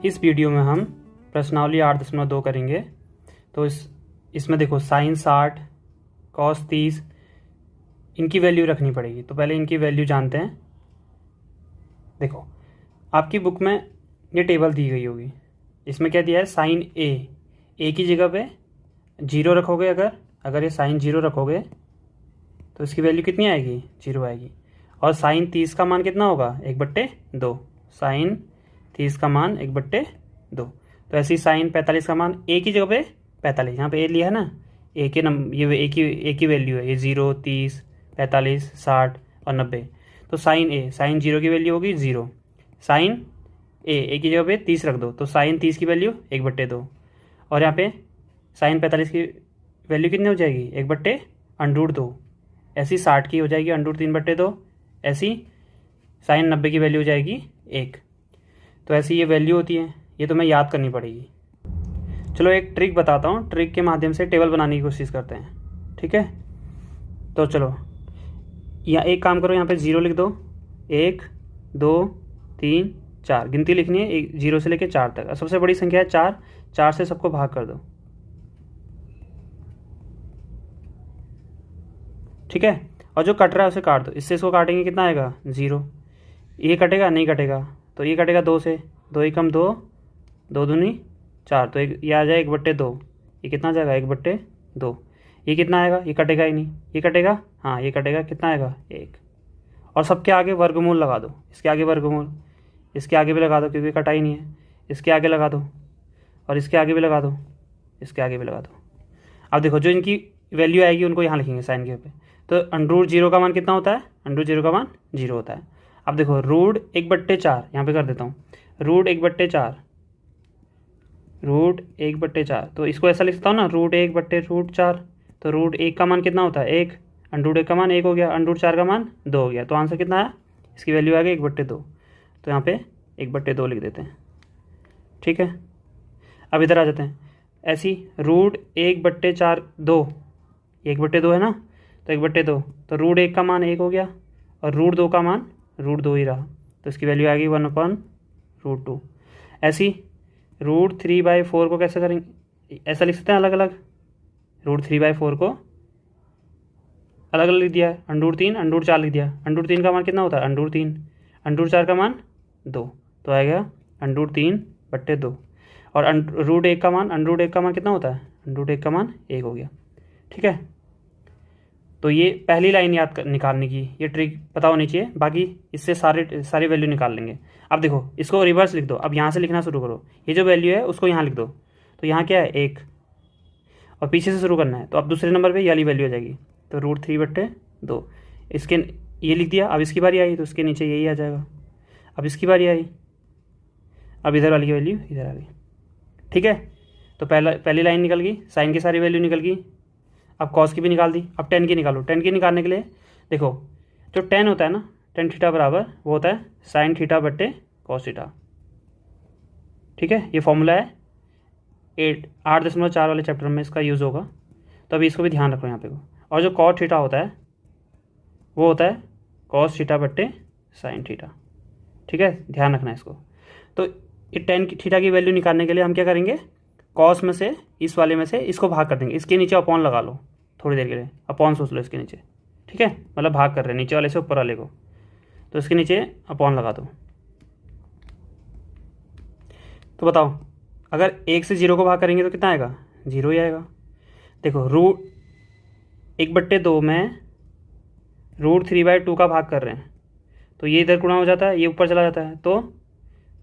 इस वीडियो में हम प्रश्नावली 8.2 करेंगे। तो इसमें देखो साइन 60, कॉस 30, इनकी वैल्यू रखनी पड़ेगी। तो पहले इनकी वैल्यू जानते हैं। देखो आपकी बुक में ये टेबल दी गई होगी, इसमें क्या दिया है, साइन ए की जगह पे 0 रखोगे, अगर ये साइन 0 रखोगे तो इसकी वैल्यू कितनी आएगी, 0 आएगी। और साइन 30 का मान कितना होगा, 1/2। साइन 30 का मान 1/2। तो ऐसे ही साइन 45 का मान ए की जगह पे 45, यहाँ पे ए लिया है ना, ए के नंबर, ये ए की वैल्यू है, ये 0, 30, 45, 60 और 90। तो साइन 0 की वैल्यू होगी 0। साइन ए की जगह पे 30 रख दो, तो साइन 30 की वैल्यू 1/2। और यहाँ पे साइन 45 की वैल्यू कितनी हो जाएगी, 1/√2। ऐसी 60 की हो जाएगी √3/2। ऐसी साइन 90 की वैल्यू हो जाएगी 1। तो ऐसी ये वैल्यू होती है, ये तुम्हें याद करनी पड़ेगी। चलो एक ट्रिक बताता हूँ, ट्रिक के माध्यम से टेबल बनाने की कोशिश करते हैं, ठीक है। तो चलो या एक काम करो, यहाँ पे 0 लिख दो, 1, 2, 3, 4 गिनती लिखनी है, 0 से लेके 4 तक। सबसे बड़ी संख्या है 4, 4 से सबको भाग कर दो, ठीक है। और जो कट रहा है उसे काट दो, इससे इसको काटेंगे कितना आएगा, 0। ये कटेगा, नहीं कटेगा, तो ये कटेगा 2 से, 2 एकम 2, 2 दूनी 4, तो ये आ जाए 1/2। ये कितना आ जाएगा, 1/2। ये कितना आएगा, ये कटेगा ही नहीं, ये कटेगा, हाँ ये कटेगा, कितना आएगा, 1। और सबके आगे वर्गमूल लगा दो, इसके आगे वर्गमूल, इसके आगे भी लगा दो क्योंकि कटा ही नहीं है, इसके आगे लगा दो, और इसके आगे भी लगा दो, इसके आगे भी लगा दो। अब देखो जो इनकी वैल्यू आएगी उनको यहाँ लिखेंगे साइन के पे। तो √0 का मान कितना होता है, √0 का मान 0 होता है। अब देखो √1/4 यहाँ पे कर देता हूँ, √1/4, √1/4, तो इसको ऐसा लिख सकता हूँ ना, √1/√4। तो √1 का मान कितना होता है, 1, √1 का मान 1 हो गया, √4 का मान 2 हो गया। तो आंसर कितना है, इसकी वैल्यू आ गई 1/2। तो यहाँ पे 1/2 लिख देते हैं, ठीक है। अब इधर आ जाते हैं, ऐसी √1/4 2, 1/2 है ना, तो 1/2, तो √1 का मान 1 हो गया, और √2 का मान √2 ही रहा, तो इसकी वैल्यू आ गई 1/√2। ऐसी √3/4 को कैसे करेंगे, ऐसा लिख सकते हैं अलग अलग। √3/4 को अलग अलग लिख दिया है, √3, √4 लिख दिया। √3 का मान कितना होता है, √3, √4 का मान 2, तो आएगा √3/2। और √1 का मान, √1 का मान कितना होता है, √1 का मान 1 हो गया, ठीक है। तो ये पहली लाइन निकालने की ये ट्रिक पता होनी चाहिए, बाकी इससे सारी वैल्यू निकाल लेंगे। अब देखो इसको रिवर्स लिख दो, अब यहाँ से लिखना शुरू करो, ये जो वैल्यू है उसको यहाँ लिख दो। तो यहाँ क्या है, 1, और पीछे से शुरू करना है, तो अब दूसरे नंबर पे ये वाली वैल्यू आ जाएगी, तो √3/2। इसके ये लिख दिया। अब इसकी बारी आई तो उसके नीचे यही आ जाएगा। अब इसकी बारी आई, अब इधर वाली वैल्यू इधर आ गई, ठीक है। तो पहली लाइन निकल गई, साइन की सारी वैल्यू निकल गई। अब कॉस की भी निकाल दी, अब टेन की निकालो। टेन की निकालने के लिए देखो जो टेन होता है ना, टेन थीटा बराबर वो होता है साइन θ/cos θ, ठीक है। ये फॉर्मूला है 8.4 वाले चैप्टर में इसका यूज़ होगा, तो अभी इसको भी ध्यान रखो यहाँ पे को। और जो cos θ होता है वो होता है cos θ/sin θ, ठीक है, ध्यान रखना है इसको। तो ये टेन थीटा की वैल्यू निकालने के लिए हम क्या करेंगे, कॉस में से, इस वाले में से इसको भाग कर देंगे, इसके नीचे अपॉन लगा लो थोड़ी देर के लिए, अपॉन सोच लो इसके नीचे, ठीक है, मतलब भाग कर रहे हैं नीचे वाले से ऊपर वाले को, तो इसके नीचे अपॉन लगा दो। तो बताओ अगर 1 से 0 को भाग करेंगे तो कितना आएगा, 0 ही आएगा। देखो √1/2 में √3/2 का भाग कर रहे हैं, तो ये इधर गुणा हो जाता है, ये ऊपर चला जाता है, तो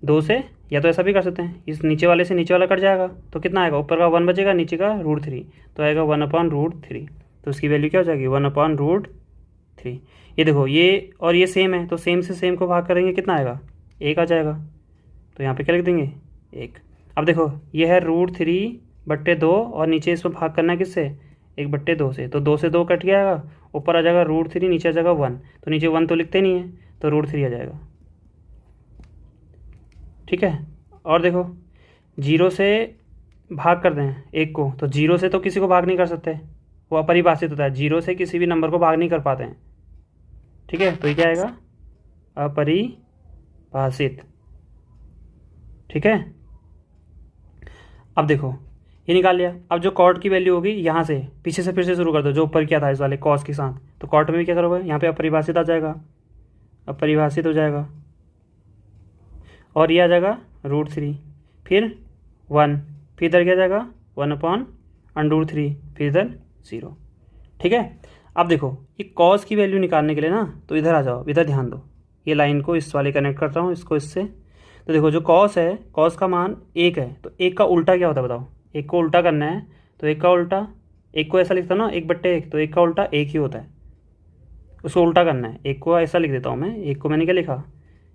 2 से, या तो ऐसा भी कर सकते हैं, इस नीचे वाले से नीचे वाला कट जाएगा, तो कितना आएगा, ऊपर का 1 बचेगा, नीचे का √3, तो आएगा 1/√3। तो इसकी वैल्यू क्या हो जाएगी, 1/√3। ये देखो ये और ये सेम है, तो सेम से सेम को भाग करेंगे, कितना आएगा, 1 आ जाएगा। तो यहाँ पे क्या लिख देंगे, 1। अब देखो ये है √3/2, और नीचे इसमें भाग करना है किससे, 1/2 से, तो 2 से 2 कट गया, ऊपर आ जाएगा √3, नीचे आ जाएगा 1, तो नीचे 1 तो लिखते नहीं है, तो √3 आ जाएगा, ठीक है। और देखो 0 से भाग कर दें 1 को, तो 0 से तो किसी को भाग नहीं कर सकते, वो अपरिभाषित होता है, 0 से किसी भी नंबर को भाग नहीं कर पाते हैं, ठीक है। तो ये क्या आएगा, अपरिभाषित, ठीक है। अब देखो ये निकाल लिया। अब जो कॉट की वैल्यू होगी यहाँ से पीछे से फिर से शुरू कर दो, जो ऊपर किया था इस वाले कॉस के साथ। तो कॉट में भी क्या करोगे, यहाँ पे अपरिभाषित आ जाएगा, अपरिभाषित हो जाएगा, और ये आ जाएगा √3, फिर 1, फिर इधर क्या जाएगा 1/√3, फिर इधर 0। ठीक है। अब देखो ये कॉस की वैल्यू निकालने के लिए ना, तो इधर आ जाओ, इधर ध्यान दो, ये लाइन को इस वाले कनेक्ट करता हूँ, इसको इससे। तो देखो जो कॉस है, कॉस का मान 1 है, तो 1 का उल्टा क्या होता है बताओ, 1 को उल्टा करना है। तो 1 का उल्टा, 1 को ऐसा लिखता हूँ ना 1/1, तो 1 का उल्टा 1 ही होता है, उसको उल्टा करना है। 1 को ऐसा लिख देता हूँ मैं, 1 को मैंने क्या लिखा,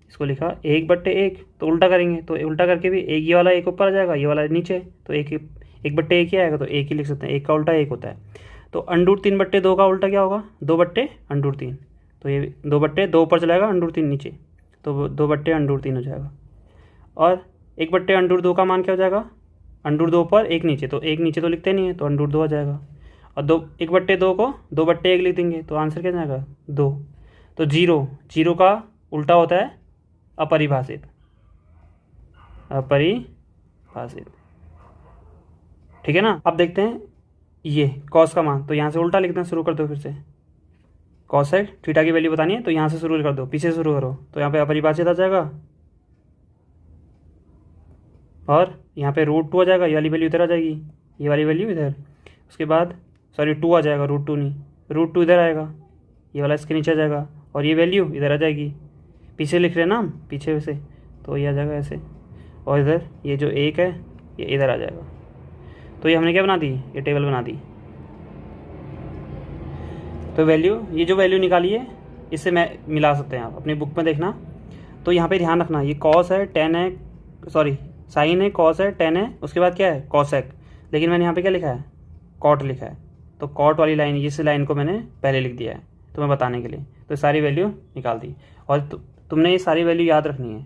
इसको लिखा 1/1, तो उल्टा करेंगे तो उल्टा करके भी एक, ये वाला 1 ऊपर आ जाएगा, ये वाला नीचे, तो 1/1 ही आएगा, तो 1 ही लिख सकते हैं। 1 का उल्टा 1 होता है। तो √3/2 का उल्टा क्या होगा, 2/√3, तो ये 2/2 ऊपर चलाएगा, √3 नीचे, तो 2/√3 हो जाएगा। और 1/√2 का मान क्या हो जाएगा, √2 ऊपर 1 नीचे, तो 1 नीचे तो लिखते नहीं है, तो √2 आ जाएगा। और 1/2 को 2/1 लिख देंगे, तो आंसर क्या जाएगा 2। तो 0 का उल्टा होता है अपरिभाषित, अपरिभाषित। ठीक है ना। अब देखते हैं ये कॉस का मान, तो यहाँ से उल्टा लिखना शुरू कर दो, फिर से कॉसेक थीटा की वैल्यू बतानी है, तो यहाँ से शुरू कर दो, पीछे से शुरू करो, तो यहाँ पे अपरिभाषित आ जाएगा, और यहाँ पे √2 आ जाएगा, ये वाली वैल्यू इधर आ जाएगी, ये वाली वैल्यू इधर, उसके बाद सॉरी 2 आ जाएगा, √2 नहीं, √2 इधर आएगा, ये वाला इसके नीचे आ जाएगा, और ये वैल्यू इधर आ जाएगी, पीछे लिख रहे हैं ना हम, पीछे से, तो ये आ जाएगा ऐसे, और इधर ये जो 1 है ये इधर आ जाएगा। तो ये हमने क्या बना दी, ये टेबल बना दी। तो वैल्यू, ये जो वैल्यू निकाली है इससे मैं मिला सकते हैं, आप अपनी बुक में देखना। तो यहाँ पे ध्यान रखना, ये कॉस है, टेन है, सॉरी साइन है, कॉस है, टेन है, उसके बाद क्या है कॉसेक, लेकिन मैंने यहाँ पे क्या लिखा है, कॉट लिखा है। तो कॉट वाली लाइन, इस लाइन को मैंने पहले लिख दिया है तुम्हें बताने के लिए। तो सारी वैल्यू निकाल दी, और तुमने ये सारी वैल्यू याद रखनी है,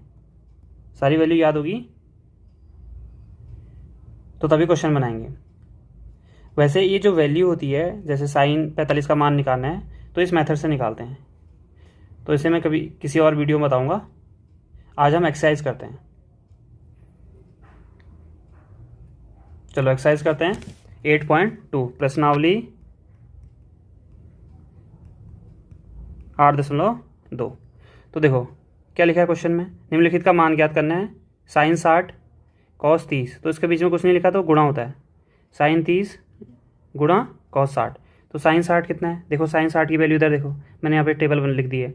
सारी वैल्यू याद होगी तो तभी क्वेश्चन बनाएंगे। वैसे ये जो वैल्यू होती है, जैसे साइन 45 का मान निकालना है, तो इस मेथड से निकालते हैं, तो इसे मैं कभी किसी और वीडियो में बताऊंगा। आज हम एक्सरसाइज करते हैं। चलो एक्सरसाइज करते हैं। 8.2 प्रश्नावली 8.2। तो देखो क्या लिखा है क्वेश्चन में, निम्नलिखित का मान ज्ञात करना है। साइन 60 कॉस 30, तो इसके बीच में कुछ नहीं लिखा तो गुणा होता है, साइन 30 गुणा कॉस 60। तो साइन 60 कितना है, देखो साइन 60 की वैल्यू इधर देखो, मैंने यहाँ पे टेबल बन लिख दी है।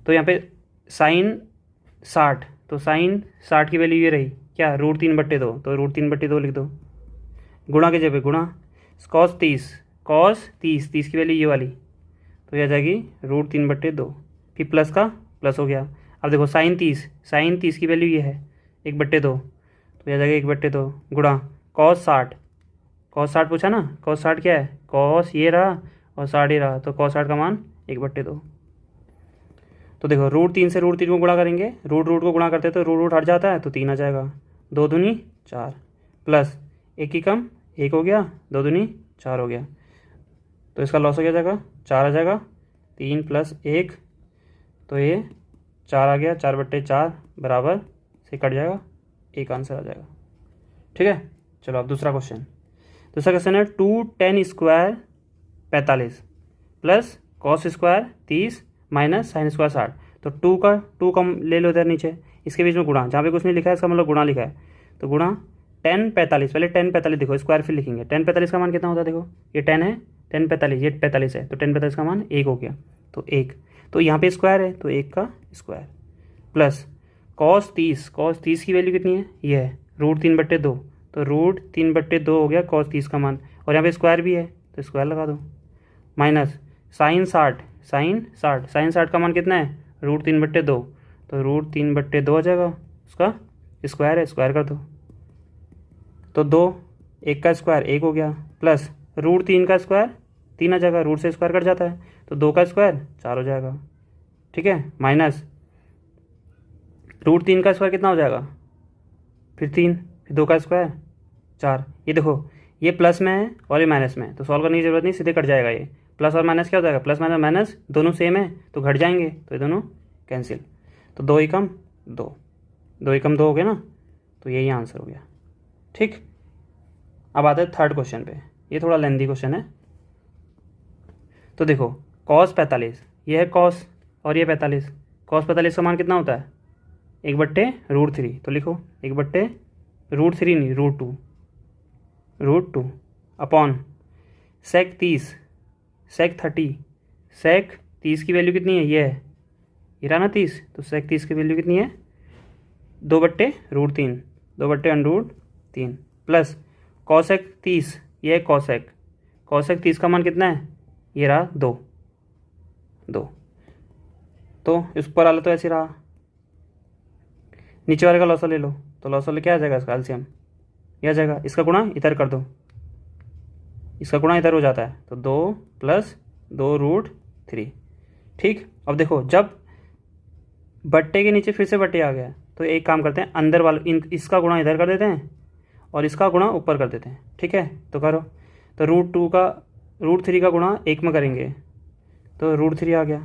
तो यहाँ पे साइन 60, तो साइन 60 की वैल्यू ये रही क्या, √3/2, तो √3/2 लिख दो, गुणा के जगह गुणा, कॉस 30 की वैल्यू ये वाली, तो ये आ जाएगी √3/2, फिर प्लस का प्लस हो गया। अब देखो साइन 30 की वैल्यू ये है 1/2, तो ये आ जाएगा 1/2 गुणा कॉस 60 पूछा ना, कॉस 60 क्या है, कॉस ये रहा और 60 ये रहा, तो कॉस 60 का मान 1/2। तो देखो √3 से √3 को गुणा करेंगे, रूट को गुणा करते हैं तो रूट हट जाता है, तो 3 आ जाएगा, 2 दूनी 4, प्लस 1 की कम 1 हो गया, 2 दूनी 4 हो गया, तो इसका लॉस हो गया जाएगा 4 आ जाएगा, 3 + 1, तो ये 4 आ गया, 4/4 बराबर से कट जाएगा, एक आंसर आ जाएगा। ठीक है। चलो अब दूसरा क्वेश्चन है 2tan² 45 plus cos² 30 minus sin² 60। तो 2 कम ले लो इधर नीचे, इसके बीच में गुणा, जहाँ पे कुछ नहीं लिखा है इसका मतलब गुणा लिखा है, तो गुणा tan 45, पहले tan 45 देखो, स्क्वायर फिर लिखेंगे। tan 45 का मान कितना होता है, देखो ये 10 है, tan 45 ये 45 है, तो tan 45 का मान 1 हो गया, तो 1, तो यहाँ पे स्क्वायर है तो 1 का स्क्वायर, प्लस cos 30 की वैल्यू कितनी है, ये है √3/2, तो √3/2 हो गया cos 30 का मान, और यहाँ पे स्क्वायर भी है तो स्क्वायर लगा दो, माइनस sin 60 का मान कितना है, √3/2, तो √3/2 आ जाएगा, उसका स्क्वायर है, स्क्वायर कर दो, तो 2, 1 का स्क्वायर 1 हो गया, प्लस √3 का स्क्वायर 3 आ जाएगा, रूट से स्क्वायर कट जाता है, तो 2 का स्क्वायर 4 हो जाएगा। ठीक है, माइनस √3 का स्क्वायर कितना हो जाएगा, फिर 3, फिर 2 का स्क्वायर 4। ये देखो ये प्लस में है और ये माइनस में है, तो सॉल्व करने की जरूरत नहीं, सीधे कट जाएगा। ये प्लस और माइनस क्या हो जाएगा, प्लस माइनस दोनों सेम है तो घट जाएंगे, तो ये दोनों कैंसिल, तो 2 एकम 2 हो गया ना, तो यही आंसर हो गया। ठीक, अब आते हैं थर्ड क्वेश्चन पे। ये थोड़ा लेंदी क्वेश्चन है। तो देखो cos 45, ये है cos और ये 45। cos 45 का मान कितना होता है? 1/√3। तो लिखो 1/√3 नहीं, √2 अपॉन sec 30, sec 30। sec 30 की वैल्यू कितनी है? ये है, ये रहा ना 30, तो sec 30 की वैल्यू कितनी है? 2/√3, 2/√3 प्लस cosec 30, ये है cosec 30 का मान कितना है? ये रहा 2। तो इस पर वाला तो ऐसे रहा, नीचे वाले का लॉसा ले लो, तो लॉसा ले क्या आ जाएगा? इसका एलसीएम ये आ जाएगा, इसका गुणा इधर कर दो, इसका गुणा इधर हो जाता है, तो 2 + 2√3। ठीक, अब देखो जब बट्टे के नीचे फिर से बट्टे आ गया, तो एक काम करते हैं, अंदर वाले इसका गुणा इधर कर देते हैं और इसका गुणा ऊपर कर देते हैं। ठीक है, तो करो, तो √3 का गुणा 1 में करेंगे तो √3 आ गया।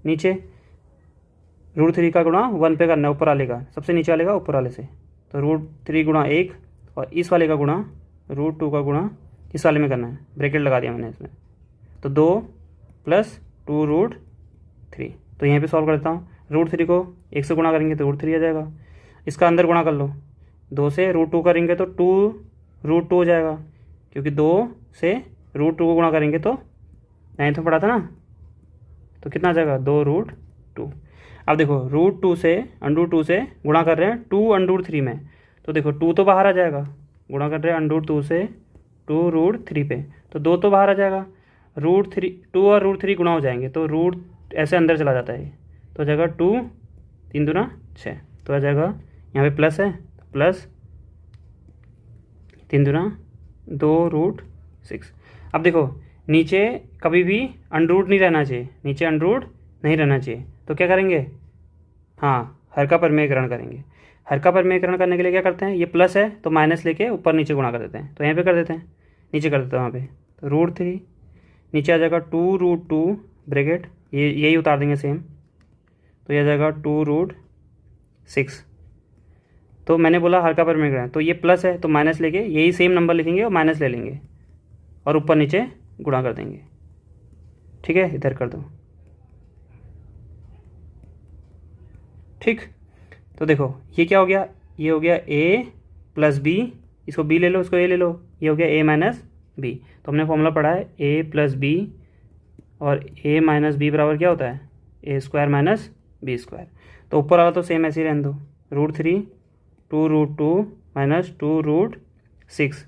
नीचे √3 का गुणा 1 पे करना है, ऊपर वाले का, सबसे नीचे वाले का ऊपर वाले से, तो √3 गुणा 1 और इस वाले का गुणा √2 का गुणा इस वाले में करना है, ब्रैकेट लगा दिया मैंने इसमें, तो 2 + 2√3। तो यहाँ पे सॉल्व करता हूँ, √3 को 1 से गुणा करेंगे तो √3 आ जाएगा, इसका अंदर गुणा कर लो, 2 से √2 करेंगे तो 2√2 हो जाएगा, क्योंकि 2 से √2 को गुणा करेंगे तो 9th में पढ़ा था ना, तो कितना आ जाएगा? 2√2। अब देखो √2 से √2 से गुणा कर रहे हैं 2√3 में, तो देखो 2 तो बाहर आ जाएगा, गुणा कर रहे हैं √2 से 2√3 पे, तो 2 तो बाहर आ जाएगा, √2 और √3 गुणा हो जाएंगे, तो रूट ऐसे अंदर चला जाता है, तो आ जाएगा 2 3 दूना 6, तो आ जाएगा यहाँ पे प्लस है, प्लस 3 दूना 2√6। अब देखो नीचे कभी भी अंडरूट नहीं रहना चाहिए, नीचे अंडरूट नहीं रहना चाहिए, तो क्या करेंगे? हाँ, हर का परिमेयकरण करेंगे। हर का परिमेयकरण करने के लिए क्या करते हैं? ये प्लस है तो माइनस लेके ऊपर नीचे गुणा कर देते हैं, तो यहाँ पे कर देते हैं, नीचे कर देते हैं वहाँ पे, तो √3 नीचे आ जाएगा 2√2 ब्रैकेट, ये यही उतार देंगे सेम, तो ये आ जाएगा 2√6। तो मैंने बोला हर का परिमेयकरण, तो ये प्लस है तो माइनस लेके यही सेम नंबर लिखेंगे और माइनस ले लेंगे और ऊपर नीचे गुणा कर देंगे। ठीक है, इधर कर दो। ठीक, तो देखो ये क्या हो गया? ये हो गया a + b, इसको b ले लो, इसको a ले लो, ये हो गया a - b। तो हमने फॉर्मूला पढ़ा है a + b, और a - b बराबर क्या होता है? a² - b²। तो ऊपर वाला तो सेम ऐसे ही रहने दो, √3 2√2 - 2√6।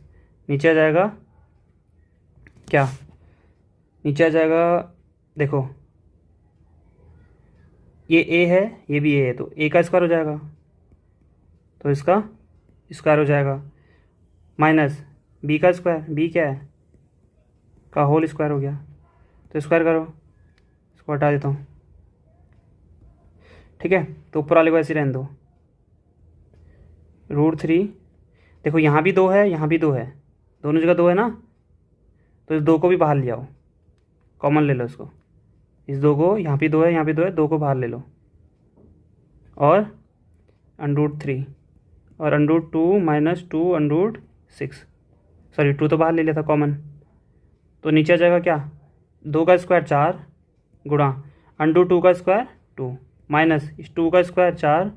नीचे आ जाएगा क्या? नीचे आ जाएगा, देखो ये a है, ये भी a है, तो a का स्क्वायर हो जाएगा, तो इसका स्क्वायर हो जाएगा, माइनस b का स्क्वायर, b क्या है? का होल स्क्वायर हो गया, तो स्क्वायर करो, इसको हटा देता हूँ। ठीक है, तो ऊपर वाले को ऐसे रहने दो, √3, देखो यहाँ भी 2 है, यहाँ भी 2 है, दोनों जगह 2 है ना, तो इस 2 को भी बाहर ले आओ, कॉमन ले लो इसको, इस 2 को, यहाँ भी 2 है, यहाँ भी 2 है, 2 को बाहर ले लो, और √3 और √2 - 2√6, सॉरी 2 तो बाहर ले लिया था कॉमन, तो नीचे आ जाएगा क्या? 2 का स्क्वायर 4 गुणा √2 का स्क्वायर 2 माइनस इस 2 का स्क्वायर 4,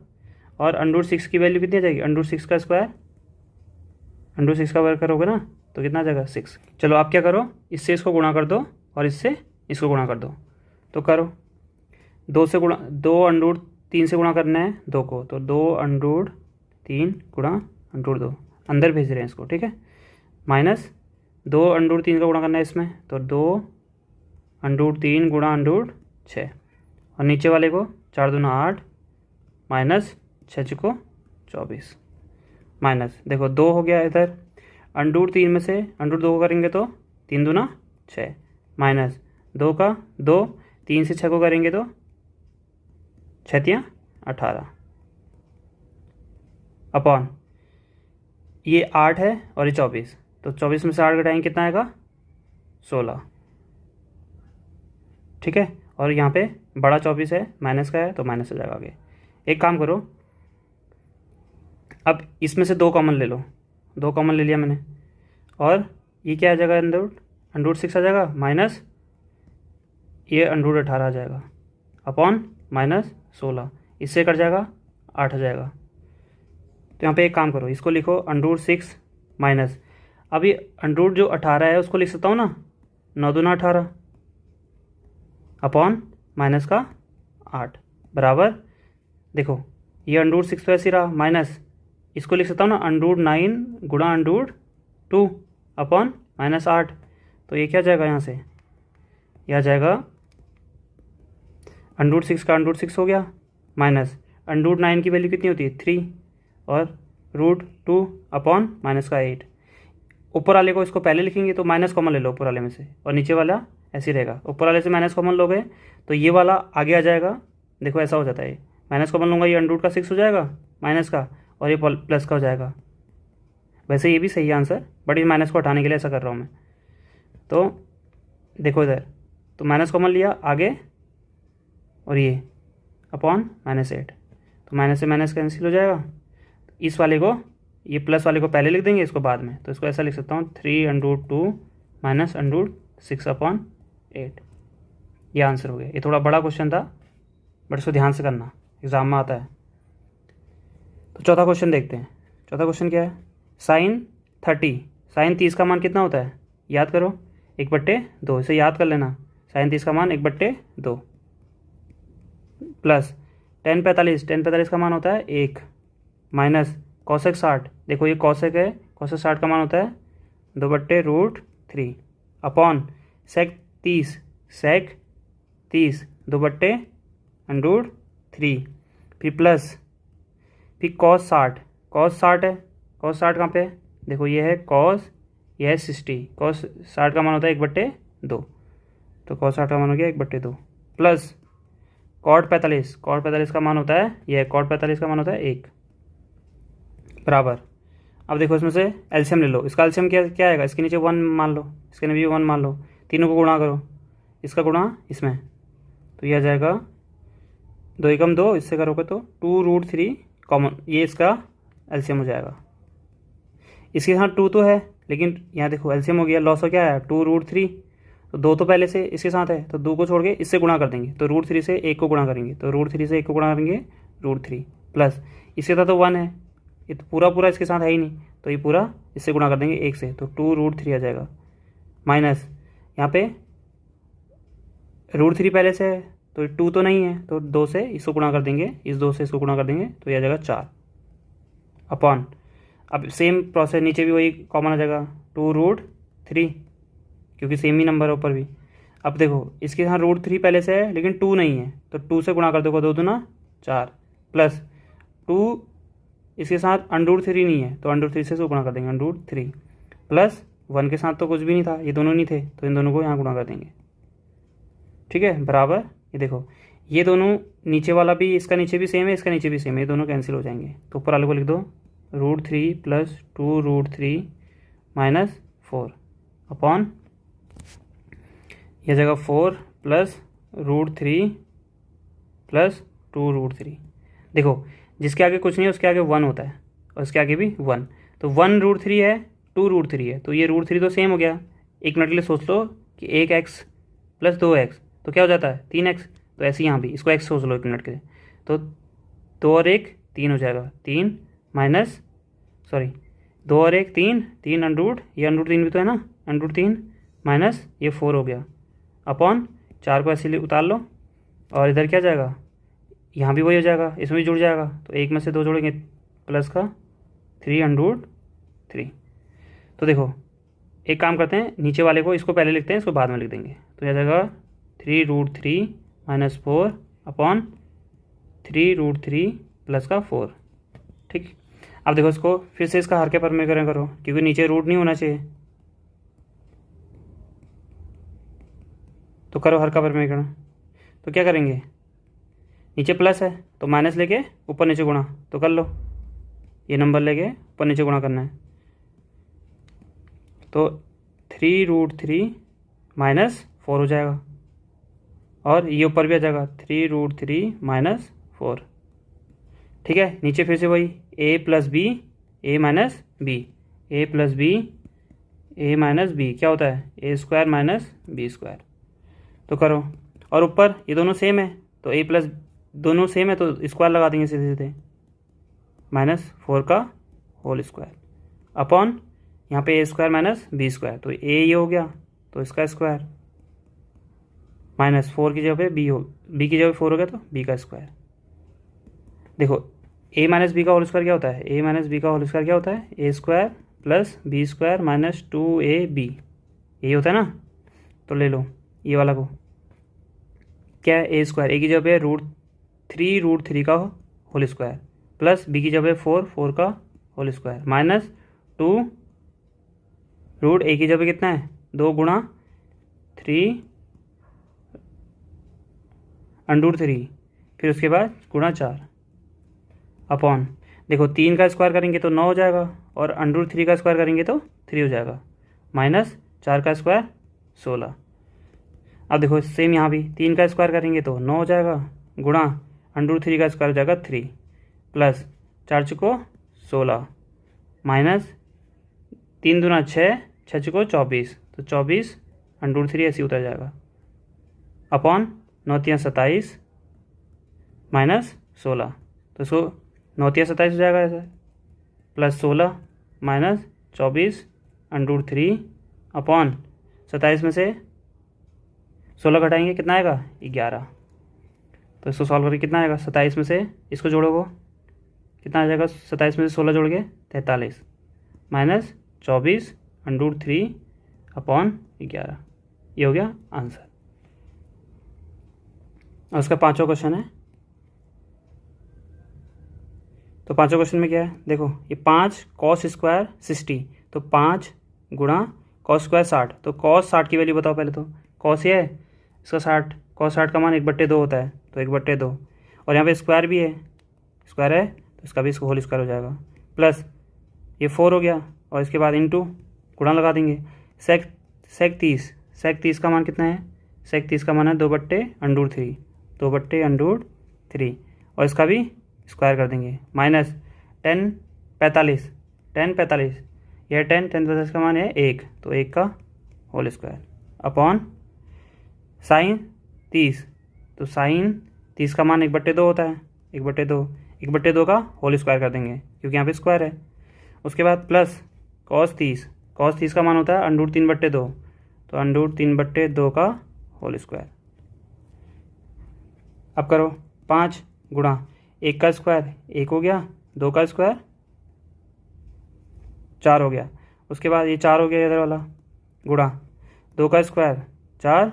और √6 की वैल्यू कितनी आ जाएगी? √6 का स्क्वायर, √6 का वर्ग करोगे ना तो कितना आ जाएगा? 6। चलो आप क्या करो, इससे इसको गुणा कर दो और इससे इसको गुणा कर दो, तो करो, 2 से गुणा, 2√3 से गुणा करना है 2 को, तो 2√3 गुणा √2, अंदर भेज रहे हैं इसको। ठीक है, माइनस 2√3 का गुणा करना है इसमें, तो 2√3 गुणा √6, और नीचे वाले को 4 दूना 8 माइनस 6 चुको 24, माइनस देखो 2 हो गया इधर, √3 में से √2 को करेंगे तो 3 दूना 6, माइनस 2 का 2, 3 से 6 को करेंगे तो 6 तियाँ 18, अपॉन ये 8 है और ये 24, तो 24 में से 8 घटाएंगे कितना आएगा? 16। ठीक है, और यहाँ पे बड़ा 24 है, माइनस का है तो माइनस हो जाएगा आगे। एक काम करो, अब इसमें से 2 कॉमन ले लो, 2 कॉमन ले लिया मैंने, और ये क्या आ जाएगा अंडर रूट 6 आ जाएगा, माइनस ये अंडर रूट 18 आ जाएगा अपॉन माइनस 16, इससे कट जाएगा 8 आ जाएगा। तो यहाँ पे एक काम करो, इसको लिखो अंडर रूट 6 माइनस, अब ये अंडर रूट जो 18 है उसको लिख सकता हूँ ना, 9 दूना 18 अपॉन माइनस का 8 बराबर, देखो ये अंडर रूट 6 तो ऐसे रहा, माइनस इसको लिख सकता हूँ ना अंडर रूट 9 गुणा अंडर रूट 2 अपॉन माइनस 8। तो ये क्या जाएगा यहाँ से, यह आ जाएगा अंडर रूट 6 का अंडर रूट 6 हो गया, माइनस अंडर रूट 9 की वैल्यू कितनी होती है 3, और रूट 2 अपॉन माइनस का 8। ऊपर वाले को इसको पहले लिखेंगे तो माइनस कॉमन ले लो ऊपर वाले में से, और नीचे वाला ऐसे ही रहेगा। ऊपर वाले से माइनस कॉमन लोगे तो ये वाला आगे आ जाएगा, देखो ऐसा हो जाता है, माइनस कॉमन लूँगा ये अंडर रूट का 6 हो जाएगा माइनस का, और ये प्लस का हो जाएगा। वैसे ये भी सही है आंसर, बट इस माइनस को हटाने के लिए ऐसा कर रहा हूँ मैं। तो देखो इधर, तो माइनस कॉमन लिया आगे, और ये अपॉन माइनस 8, तो माइनस से माइनस कैंसिल हो जाएगा। इस वाले को, ये प्लस वाले को पहले लिख देंगे, इसको बाद में। तो इसको ऐसा लिख सकता हूँ 3 under root 2 minus under root 6 upon 8। ये आंसर हो गया। ये थोड़ा बड़ा क्वेश्चन था, बट इसको ध्यान से करना, एग्जाम में आता है। तो चौथा क्वेश्चन देखते हैं। चौथा क्वेश्चन क्या है, साइन 30, साइन 30 का मान कितना होता है, याद करो 1/2, इसे याद कर लेना। साइन 30 का मान 1/2 प्लस टेन 45 का मान होता है 1, माइनस कॉसेक 60, देखो ये कॉसेक है, कॉसेक 60 का मान होता है 2/√3 अपॉन सेक 30 2/√3, फिर प्लस, फिर कॉस 60 है, कॉस 60 कहाँ पे है, देखो ये है कॉस, ये है 60, कॉस 60 का मान होता है 1/2, तो कॉस 60 का मान हो गया 1/2 प्लस कॉट 45 का मान होता है, यह कॉट 45 का मान होता है 1 बराबर। अब देखो इसमें से एलसीएम ले लो, इसका एलसीएम क्या आएगा, इसके नीचे 1 मान लो, इसके नीचे भी 1 मान लो, तीनों को गुणा करो, इसका गुणा इसमें, तो यह आ जाएगा 2 एकम 2, इससे करोगे तो 2√3 कॉमन, ये इसका एलसीएम हो जाएगा। इसके साथ 2 तो है, लेकिन यहाँ देखो एलसीएम हो गया, लॉस हो क्या है 2√3, तो 2 तो पहले से इसके साथ है, तो 2 को छोड़ के इससे गुणा कर देंगे, तो √3 से 1 को गुणा करेंगे, तो √3 से 1 को गुणा करेंगे √3 प्लस इसके साथ तो 1 है, ये तो पूरा इसके साथ है ही नहीं, तो ये पूरा इससे गुणा कर देंगे 1 से, तो 2√3 आ जाएगा, माइनस यहाँ पे √3 पहले से है, तो 2 तो नहीं है, तो 2 से इसको गुणा कर देंगे, इस 2 से इसको गुणा कर देंगे, तो ये आ जाएगा 4 अपॉन, अब सेम प्रोसेस नीचे भी वही कॉमन आ जाएगा 2√3, क्योंकि सेम ही नंबर है ऊपर भी। अब देखो इसके यहाँ √3 पहले से है, लेकिन 2 नहीं है, तो 2 से गुणा कर दोगे, 2 दूना 4 प्लस 2, इसके साथ √3 नहीं है, तो √3 से इसको गुणा कर देंगे, √3 प्लस 1 के साथ तो कुछ भी नहीं था, ये दोनों नहीं थे, तो इन दोनों को यहाँ गुणा कर देंगे, ठीक है बराबर। ये देखो ये दोनों, नीचे वाला भी, इसका नीचे भी सेम है, इसका नीचे भी सेम है, ये दोनों कैंसिल हो जाएंगे, तो ऊपर वाले को लिख दो √3 प्लस 2√3 माइनस 4 अपॉन, यह जगह 4 प्लस √3 प्लस 2√3। देखो जिसके आगे कुछ नहीं है उसके आगे 1 होता है, और इसके आगे भी 1, तो 1√3 है, 2√3 है, तो ये √3 तो सेम हो गया। एक मिनट के लिए सोच लो कि 1x प्लस 2x तो क्या हो जाता है 3x, तो ऐसे यहाँ भी इसको x सोच लो एक मिनट के लिए, तो 2 और 1 3 हो जाएगा, 3 माइनस 2 और 1 3, 3 अंडर, ये अंडर 3 भी तो है ना, अंडर 3 माइनस ये 4 हो गया अपॉन 4 को ऐसे उतार लो, और इधर क्या जाएगा, यहाँ भी वही हो जाएगा, इसमें भी जुड़ जाएगा, तो 1 में से 2 जोड़ेंगे प्लस का 3√3। तो देखो एक काम करते हैं, नीचे वाले को इसको पहले लिखते हैं, इसको बाद में लिख देंगे, तो यह जाएगा 3√3 माइनस 4 अपॉन 3√3 प्लस का 4, ठीक। अब देखो इसको फिर से इसका हर के परमीकरण करो, क्योंकि नीचे रूट नहीं होना चाहिए, तो करो हर का परमीकरण। तो क्या करेंगे, नीचे प्लस है तो माइनस लेके ऊपर नीचे गुणा, तो कर लो, ये नंबर लेके ऊपर नीचे गुणा करना है, तो 3√3 माइनस 4 हो जाएगा, और ये ऊपर भी आ जाएगा 3√3 माइनस 4, ठीक है। नीचे फिर से वही a plus B, a minus B, A plus B A minus B क्या होता है A square minus B square. तो करो, और ऊपर ये दोनों सेम है तो ए प्लस दोनों सेम है तो स्क्वायर लगा देंगे सीधे सीधे, -4 का होल स्क्वायर अपॉन यहाँ पे ए स्क्वायर माइनस बी स्क्वायर, तो ए ये हो गया तो इसका स्क्वायर, -4 की जगह पे बी की जगह 4 हो गया तो बी का स्क्वायर। देखो ए माइनस बी का होल स्क्वायर क्या होता है, ए माइनस बी का होल स्क्वायर क्या होता है A square plus B square minus 2ab, यही होता है ना। तो ले लो ये वाला को, क्या है ए स्क्वायर, ए की जगह पे √3 का होल स्क्वायर प्लस बी की जगह पे 4 का होल स्क्वायर माइनस 2 रूट ए की जगह पे कितना है 2 गुणा 3 √3 फिर उसके बाद गुणा 4 अपॉन, देखो 3 का स्क्वायर करेंगे तो 9 हो जाएगा और √3 का स्क्वायर करेंगे तो 3 हो जाएगा, -4 का स्क्वायर 16। अब देखो सेम यहाँ भी 3 का स्क्वायर करेंगे तो 9 हो जाएगा गुणा √3 का स्क्वायर हो जाएगा 3 प्लस 4 चुको 16 माइनस 3 दूना 6, 6 चुको 24, तो 24 √3 ऐसे उतर जाएगा अपॉन 9 3 27 -16, तो इसको 9 3 27 हो जाएगा ऐसे प्लस 16 माइनस 24 √3 अपॉन 27 में से 16 घटाएंगे कितना आएगा 11, तो इसको सॉल्व करके कितना आएगा 27 में से इसको जोड़ोगे कितना आ जाएगा 27 में से 16 जोड़ के 43 माइनस 24 √3 अपॉन 11, ये हो गया आंसर। और उसका 5वां क्वेश्चन है, तो 5वां क्वेश्चन में क्या है देखो ये 5 cos स्क्वायर 60, तो 5 गुणा cos स्क्वायर 60, तो cos 60 की वैल्यू बताओ पहले। तो cos ये है इसका 60, cos 60 का मान 1/2 होता है तो 1/2, और यहाँ पे स्क्वायर भी है, स्क्वायर है तो इसका भी होल स्क्वायर हो जाएगा प्लस ये 4 हो गया और इसके बाद इनटू गुणा लगा देंगे। sec 30 का मान कितना है, sec 30 का मान है 2/√3, 2/√3 और इसका भी स्क्वायर कर देंगे माइनस 10 45 यह 10 45 का मान है 1, तो 1 का होल स्क्वायर अपॉन sin 30, तो sin 30 का मान 1/2 होता है, 1/2 का होल स्क्वायर कर देंगे क्योंकि यहाँ पे स्क्वायर है। उसके बाद प्लस cos 30 का मान होता है √3/2, तो √3/2 का होल स्क्वायर। अब करो 5 गुणा 1 का स्क्वायर 1 हो गया, 2 का स्क्वायर 4 हो गया, उसके बाद ये 4 हो गया इधर वाला गुणा 2 का स्क्वायर 4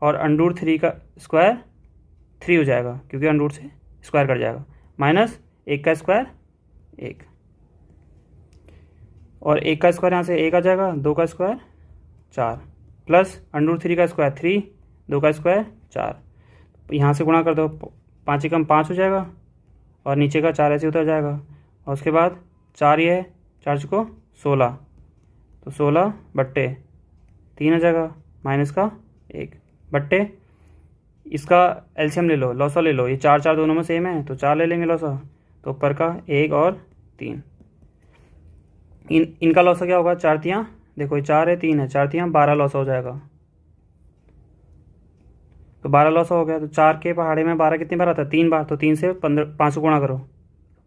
और √3 का स्क्वायर 3 हो जाएगा क्योंकि √ से स्क्वायर कट जाएगा माइनस 1 का स्क्वायर 1 और 1 का स्क्वायर यहाँ से 1 आ जाएगा, 2 का स्क्वायर 4 प्लस √3 का स्क्वायर 3, 2 का स्क्वायर 4, यहाँ से गुणा कर दो 5 एकम 5 हो जाएगा और नीचे का 4 ऐसे उतर जाएगा और उसके बाद 4 ये है 4 चुको 16, तो 16/3 आ जाएगा माइनस का 1 बट्टे इसका एलसीएम ले लो, लॉसा ले लो, ये 4 दोनों में सेम है तो 4 ले लेंगे लॉसा, तो ऊपर का 1 और 3 इनका लॉसा क्या होगा 4 तियाँ, देखो ये 4 है 3 है 4 तियाँ 12 लॉसा हो जाएगा, तो 12 लॉसा हो गया। तो 4 के पहाड़े में 12 कितनी बार आता है 3 बार, तो 3 से 5 को गुणा करो,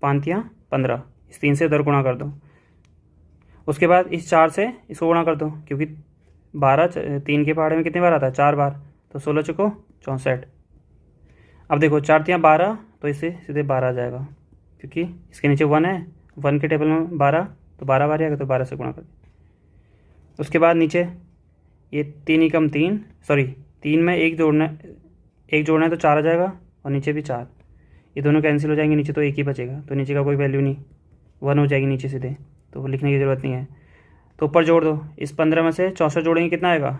5 तियाँ 15, इस 3 से इधर गुणा कर दो। उसके बाद इस 4 से इसको गुणा कर दो क्योंकि 12 3 के पहाड़े में कितनी बार आता है 4 बार, तो 16 चुको 64। अब देखो 4 तियाँ 12, तो इससे सीधे 12 आ जाएगा क्योंकि इसके नीचे 1 है, 1 के टेबल में 12, तो 12 बार आएगा तो 12 से गुणा कर दो। उसके बाद नीचे ये 3 एकम 3 सॉरी 3 में 1 जोड़ना है तो 4 आ जाएगा और नीचे भी 4, ये दोनों कैंसिल हो जाएंगे, नीचे तो 1 ही बचेगा, तो नीचे का कोई वैल्यू नहीं 1 हो जाएगी नीचे सीधे, तो लिखने की ज़रूरत नहीं है। तो ऊपर जोड़ दो, इस 15 में से 64 जोड़ेंगे कितना आएगा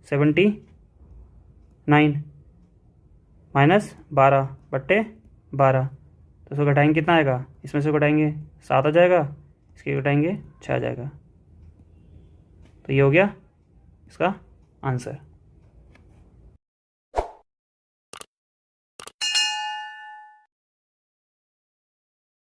79 माइनस 12/12, तो इसको घटाएंगे कितना आएगा, इसमें से घटाएंगे 7 आ जाएगा, इसके घटाएंगे 6 आ जाएगा, तो ये हो गया इसका आंसर।